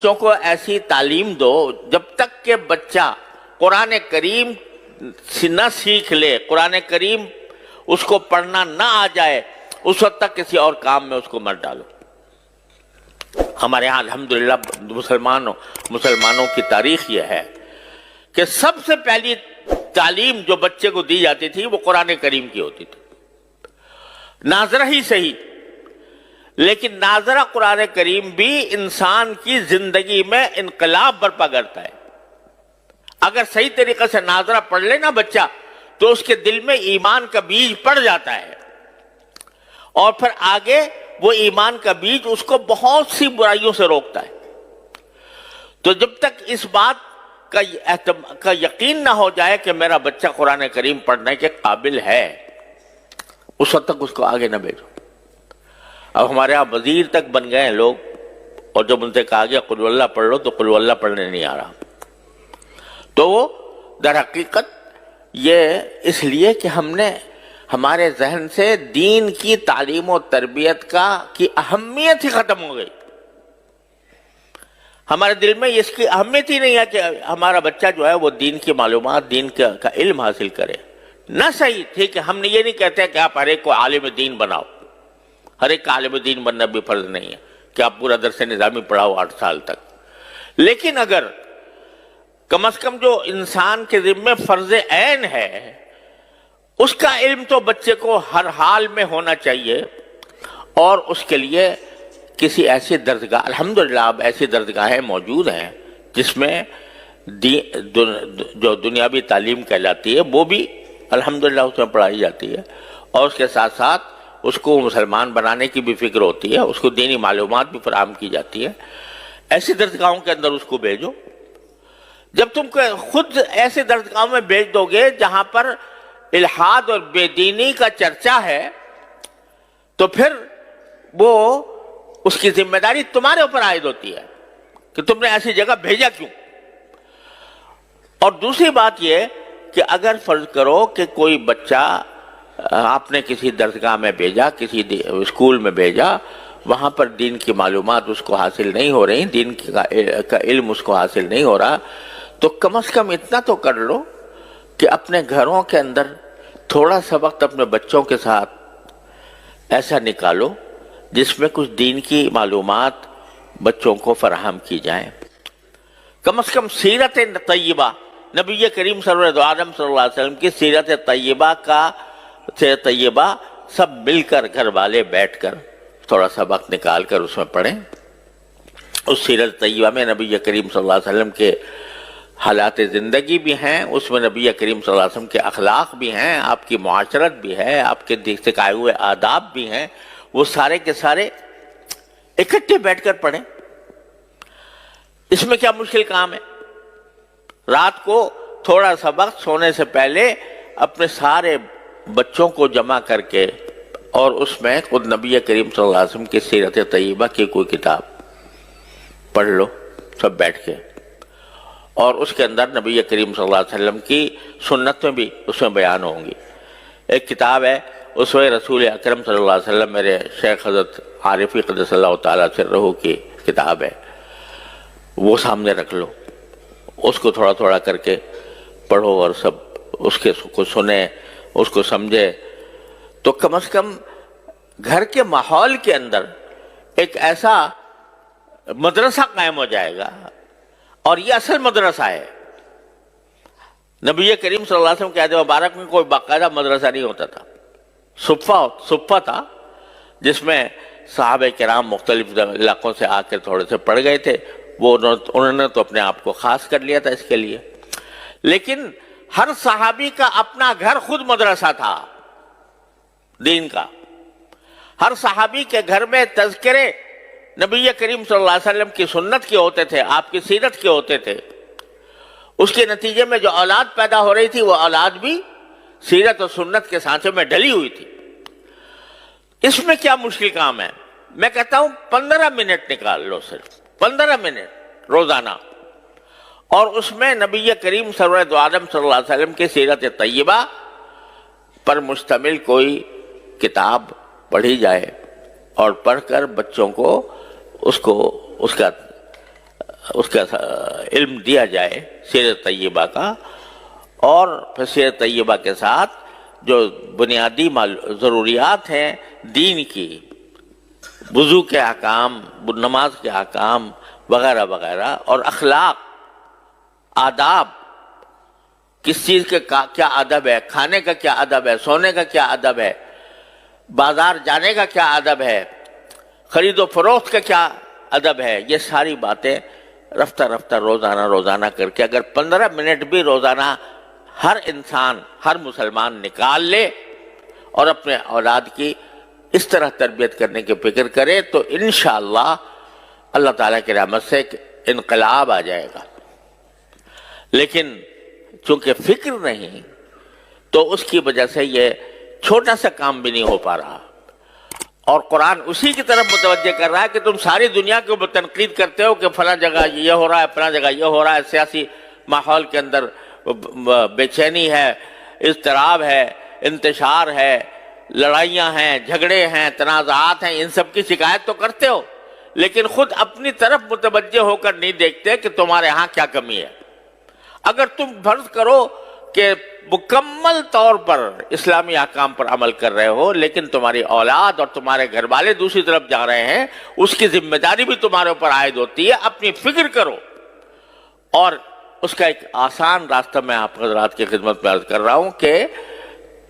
بچوں کو ایسی تعلیم دو جب تک کہ بچہ قرآن کریم نہ سیکھ لے، قرآن کریم اس کو پڑھنا نہ آ جائے، اس وقت تک کسی اور کام میں اس کو مت ڈالو۔ ہمارے ہاں الحمدللہ مسلمانوں کی تاریخ یہ ہے کہ سب سے پہلی تعلیم جو بچے کو دی جاتی تھی وہ قرآن کریم کی ہوتی تھی، ناظرہ ہی صحیح، لیکن ناظرہ قرآن کریم بھی انسان کی زندگی میں انقلاب برپا کرتا ہے۔ اگر صحیح طریقے سے ناظرہ پڑھ لے نا بچہ تو اس کے دل میں ایمان کا بیج پڑ جاتا ہے، اور پھر آگے وہ ایمان کا بیج اس کو بہت سی برائیوں سے روکتا ہے۔ تو جب تک اس بات کا یقین نہ ہو جائے کہ میرا بچہ قرآن کریم پڑھنے کے قابل ہے، اس وقت تک اس کو آگے نہ بھیجو۔ اب ہمارے یہاں وزیر تک بن گئے ہیں لوگ، اور جب ان سے کہا گیا قل ہو اللہ پڑھ لو تو قل ہو اللہ پڑھنے نہیں آ رہا۔ تو وہ در حقیقت یہ اس لیے کہ ہم نے ہمارے ذہن سے دین کی تعلیم و تربیت کی اہمیت ہی ختم ہو گئی۔ ہمارے دل میں اس کی اہمیت ہی نہیں ہے کہ ہمارا بچہ جو ہے وہ دین کی معلومات، دین کا علم حاصل کرے۔ نہ صحیح، ٹھیک ہے، ہم نے یہ نہیں کہتے کہ آپ ہر ایک کو عالم دین بناؤ، ہر ایک کا عالم دین بننا بھی فرض نہیں ہے کہ آپ پورا درس نظامی پڑھاؤ 8 سال تک، لیکن اگر کم از کم جو انسان کے ذمہ فرض عین ہے اس کا علم تو بچے کو ہر حال میں ہونا چاہیے، اور اس کے لیے کسی ایسی درسگاہ، الحمدللہ اب ایسی درسگاہیں موجود ہیں جس میں جو دنیاوی تعلیم کہلاتی ہے وہ بھی الحمدللہ اس میں پڑھائی جاتی ہے، اور اس کے ساتھ ساتھ اس کو مسلمان بنانے کی بھی فکر ہوتی ہے، اس کو دینی معلومات بھی فراہم کی جاتی ہے۔ ایسی درسگاہوں کے اندر اس کو بھیجو۔ جب تم خود ایسے درسگاہوں میں بھیج دو گے جہاں پر الحاد اور بے دینی کا چرچا ہے تو پھر وہ اس کی ذمہ داری تمہارے اوپر عائد ہوتی ہے کہ تم نے ایسی جگہ بھیجا کیوں۔ اور دوسری بات یہ کہ اگر فرض کرو کہ کوئی بچہ آپ نے کسی درسگاہ میں بھیجا، کسی اسکول میں بھیجا، وہاں پر دین کی معلومات اس کو حاصل نہیں ہو رہی، دین کا علم اس کو حاصل نہیں ہو رہا، تو کم از کم اتنا تو کر لو کہ اپنے گھروں کے اندر تھوڑا سا وقت اپنے بچوں کے ساتھ ایسا نکالو جس میں کچھ دین کی معلومات بچوں کو فراہم کی جائیں۔ کم از کم سیرت طیبہ، نبی کریم صلی اللہ علیہ وسلم کی سیرت طیبہ سب مل کر گھر والے بیٹھ کر تھوڑا سا وقت نکال کر اس میں پڑھیں۔ اس سیرت طیبہ میں نبی کریم صلی اللہ علیہ وسلم کے حالات زندگی بھی ہیں، اس میں نبی کریم صلی اللہ علیہ وسلم کے اخلاق بھی ہیں، آپ کی معاشرت بھی ہے، آپ کے سکھائے ہوئے آداب بھی ہیں، وہ سارے کے سارے اکٹھے بیٹھ کر پڑھیں۔ اس میں کیا مشکل کام ہے؟ رات کو تھوڑا سا وقت سونے سے پہلے اپنے سارے بچوں کو جمع کر کے اور اس میں خود نبی کریم صلی اللہ علیہ وسلم کی سیرت طیبہ کی کوئی کتاب پڑھ لو سب بیٹھ کے، اور اس کے اندر نبی کریم صلی اللہ علیہ وسلم کی سنتیں بھی اس میں بیان ہوں گی۔ ایک کتاب ہے اسوہ رسول اکرم صلی اللہ علیہ وسلم، میرے شیخ حضرت عارفی قدس اللہ تعالیٰ سرہ کی کتاب ہے، وہ سامنے رکھ لو، اس کو تھوڑا تھوڑا کر کے پڑھو اور سب اس کو سنیں، اس کو سمجھے، تو کم از کم گھر کے ماحول کے اندر ایک ایسا مدرسہ قائم ہو جائے گا، اور یہ اصل مدرسہ ہے۔ نبی کریم صلی اللہ علیہ وسلم کے عہد مبارک میں کوئی باقاعدہ مدرسہ نہیں ہوتا تھا، صفہ تھا جس میں صحابہ کرام مختلف علاقوں سے آ کے تھوڑے سے پڑھ گئے تھے، وہ انہوں نے تو اپنے آپ کو خاص کر لیا تھا اس کے لیے، لیکن ہر صحابی کا اپنا گھر خود مدرسہ تھا دین کا۔ ہر صحابی کے گھر میں تذکرے نبی کریم صلی اللہ علیہ وسلم کی سنت کے ہوتے تھے، آپ کی سیرت کے ہوتے تھے، اس کے نتیجے میں جو اولاد پیدا ہو رہی تھی وہ اولاد بھی سیرت اور سنت کے سانچے میں ڈلی ہوئی تھی۔ اس میں کیا مشکل کام ہے؟ میں کہتا ہوں 15 منٹ نکال لو، صرف 15 منٹ روزانہ، اور اس میں نبی کریم سرور عالم صلی اللہ علیہ وسلم کی سیرت طیبہ پر مشتمل کوئی کتاب پڑھی جائے، اور پڑھ کر بچوں کو اس کا اس کا علم دیا جائے سیرت طیبہ کا، اور پھر سیرت طیبہ کے ساتھ جو بنیادی ضروریات ہیں دین کی، وضو کے احکام، نماز کے احکام وغیرہ وغیرہ، اور اخلاق، آداب، کس چیز کے کیا ادب ہے، کھانے کا کیا ادب ہے، سونے کا کیا ادب ہے، بازار جانے کا کیا ادب ہے، خرید و فروخت کا کیا ادب ہے، یہ ساری باتیں رفتہ رفتہ روزانہ کر کے اگر 15 منٹ بھی روزانہ ہر انسان، ہر مسلمان نکال لے اور اپنے اولاد کی اس طرح تربیت کرنے کی فکر کرے تو انشاءاللہ اللہ تعالیٰ کی رحمت سے ایک انقلاب آ جائے گا۔ لیکن چونکہ فکر نہیں تو اس کی وجہ سے یہ چھوٹا سا کام بھی نہیں ہو پا رہا، اور قرآن اسی کی طرف متوجہ کر رہا ہے کہ تم ساری دنیا کے اوپر تنقید کرتے ہو کہ فلاں جگہ یہ ہو رہا ہے، فلاں جگہ یہ ہو رہا ہے، سیاسی ماحول کے اندر بے چینی ہے، اضطراب ہے، انتشار ہے، لڑائیاں ہیں، جھگڑے ہیں، تنازعات ہیں، ان سب کی شکایت تو کرتے ہو، لیکن خود اپنی طرف متوجہ ہو کر نہیں دیکھتے کہ تمہارے ہاں کیا کمی ہے۔ اگر تم فرض کرو کہ مکمل طور پر اسلامی احکام پر عمل کر رہے ہو، لیکن تمہاری اولاد اور تمہارے گھر والے دوسری طرف جا رہے ہیں، اس کی ذمہ داری بھی تمہارے اوپر عائد ہوتی ہے۔ اپنی فکر کرو، اور اس کا ایک آسان راستہ میں آپ حضرات کی خدمت میں عرض کر رہا ہوں کہ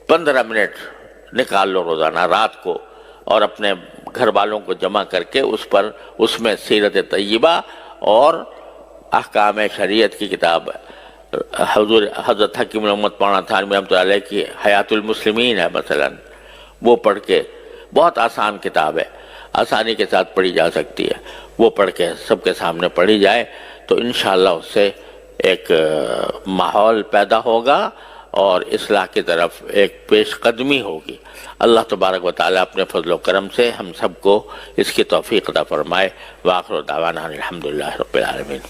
15 منٹ نکال لو روزانہ رات کو، اور اپنے گھر والوں کو جمع کر کے اس میں سیرت طیبہ اور احکام شریعت کی کتاب حضرت حکیم محمد مولانا تھانوی رحمۃ اللہ علیہ کی حیات المسلمین ہے مثلا، وہ پڑھ کے، بہت آسان کتاب ہے، آسانی کے ساتھ پڑھی جا سکتی ہے، وہ پڑھ کے سب کے سامنے پڑھی جائے تو انشاءاللہ اس سے ایک ماحول پیدا ہوگا اور اصلاح کی طرف ایک پیش قدمی ہوگی۔ اللہ تبارک و تعالیٰ اپنے فضل و کرم سے ہم سب کو اس کی توفیق عطا فرمائے۔ وآخر دعوانا الحمدللہ رب العالمین۔